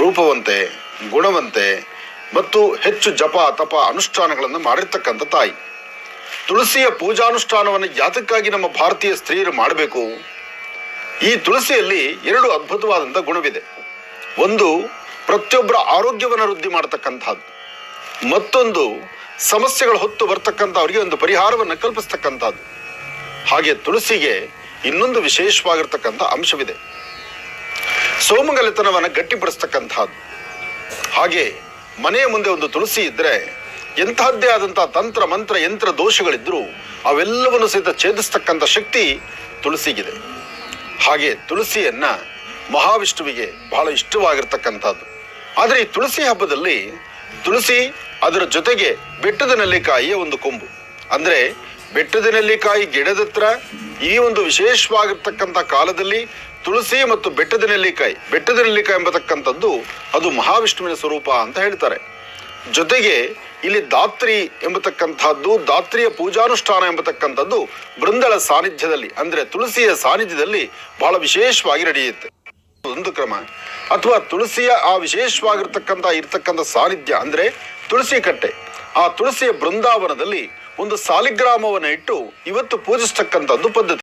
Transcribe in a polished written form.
ರೂಪವಂತೆ, ಗುಣವಂತೆ ಮತ್ತು ಹೆಚ್ಚು ಜಪ ತಪ ಅನುಷ್ಠಾನಗಳನ್ನು ಮಾಡಿರ್ತಕ್ಕಂಥ ತಾಯಿ. ತುಳಸಿಯ ಪೂಜಾನುಷ್ಠಾನವನ್ನು ಯಾತಕ್ಕಾಗಿ ನಮ್ಮ ಭಾರತೀಯ ಸ್ತ್ರೀಯರು ಮಾಡಬೇಕು? ಈ ತುಳಸಿಯಲ್ಲಿ 2 ಅದ್ಭುತವಾದಂಥ ಗುಣವಿದೆ. ಒಂದು, ಪ್ರತಿಯೊಬ್ಬರ ಆರೋಗ್ಯವನ್ನು ವೃದ್ಧಿ ಮಾಡತಕ್ಕಂಥದ್ದು. ಮತ್ತೊಂದು, ಸಮಸ್ಯೆಗಳು ಹೊತ್ತು ಬರ್ತಕ್ಕಂಥ ಅವರಿಗೆ ಒಂದು ಪರಿಹಾರವನ್ನು ಕಲ್ಪಿಸ್ತಕ್ಕಂಥದ್ದು. ಹಾಗೆ ತುಳಸಿಗೆ ಇನ್ನೊಂದು ವಿಶೇಷವಾಗಿರ್ತಕ್ಕಂಥ ಅಂಶವಿದೆ, ಸೋಮಂಗಲತನವನ್ನು ಗಟ್ಟಿಪಡಿಸ್ತಕ್ಕಂಥದ್ದು. ಹಾಗೆ ಮನೆಯ ಮುಂದೆ ಒಂದು ತುಳಸಿ ಇದ್ದರೆ ಎಂತಹದ್ದೇ ಆದಂತಹ ತಂತ್ರ ಮಂತ್ರ ಯಂತ್ರ ದೋಷಗಳಿದ್ರೂ ಅವೆಲ್ಲವನ್ನು ಸಹಿತ ಛೇದಿಸ್ತಕ್ಕಂಥ ಶಕ್ತಿ ತುಳಸಿಗಿದೆ. ಹಾಗೆ ತುಳಸಿಯನ್ನ ಮಹಾವಿಷ್ಣುವಿಗೆ ಬಹಳ ಇಷ್ಟವಾಗಿರ್ತಕ್ಕಂಥದ್ದು. ಆದರೆ ಈ ತುಳಸಿ ಹಬ್ಬದಲ್ಲಿ ತುಳಸಿ ಅದರ ಜೊತೆಗೆ ಬೆಟ್ಟದ ನೆಲ್ಲಿಕಾಯಿಯ ಒಂದು ಕೊಂಬು, ಅಂದರೆ ಬೆಟ್ಟದ ನೆಲ್ಲಿಕಾಯಿ ಗಿಡದ ಹತ್ರ ಈ ಒಂದು ವಿಶೇಷವಾಗಿರ್ತಕ್ಕಂಥ ಕಾಲದಲ್ಲಿ ತುಳಸಿ ಮತ್ತು ಬೆಟ್ಟದ ನೆಲ್ಲಿಕಾಯಿ ಎಂಬತಕ್ಕಂಥದ್ದು ಅದು ಮಹಾವಿಷ್ಣುವಿನ ಸ್ವರೂಪ ಅಂತ ಹೇಳ್ತಾರೆ. ಜೊತೆಗೆ ಇಲ್ಲಿ ದಾತ್ರಿ ಎಂಬತಕ್ಕಂಥದ್ದು, ದಾತ್ರಿಯ ಪೂಜಾನುಷ್ಠಾನ ಎಂಬತಕ್ಕಂಥದ್ದು ಬೃಂದಳ ಸಾನ್ನಿಧ್ಯದಲ್ಲಿ, ಅಂದರೆ ತುಳಸಿಯ ಸಾನ್ನಿಧ್ಯದಲ್ಲಿ ಬಹಳ ವಿಶೇಷವಾಗಿ ನಡೆಯುತ್ತೆ. ಒಂದು ಕ್ರಮ, ಅಥವಾ ತುಳಸಿಯ ಆ ವಿಶೇಷವಾಗಿರ್ತಕ್ಕಂಥ ಸಾನ್ನಿಧ್ಯ ಅಂದರೆ ತುಳಸಿ ಕಟ್ಟೆ, ಆ ತುಳಸಿಯ ಬೃಂದಾವನದಲ್ಲಿ ಒಂದು ಸಾಲಿಗ್ರಾಮವನ್ನು ಇಟ್ಟು ಇವತ್ತು ಪೂಜಿಸ್ತಕ್ಕಂಥದ್ದು ಪದ್ಧತಿ.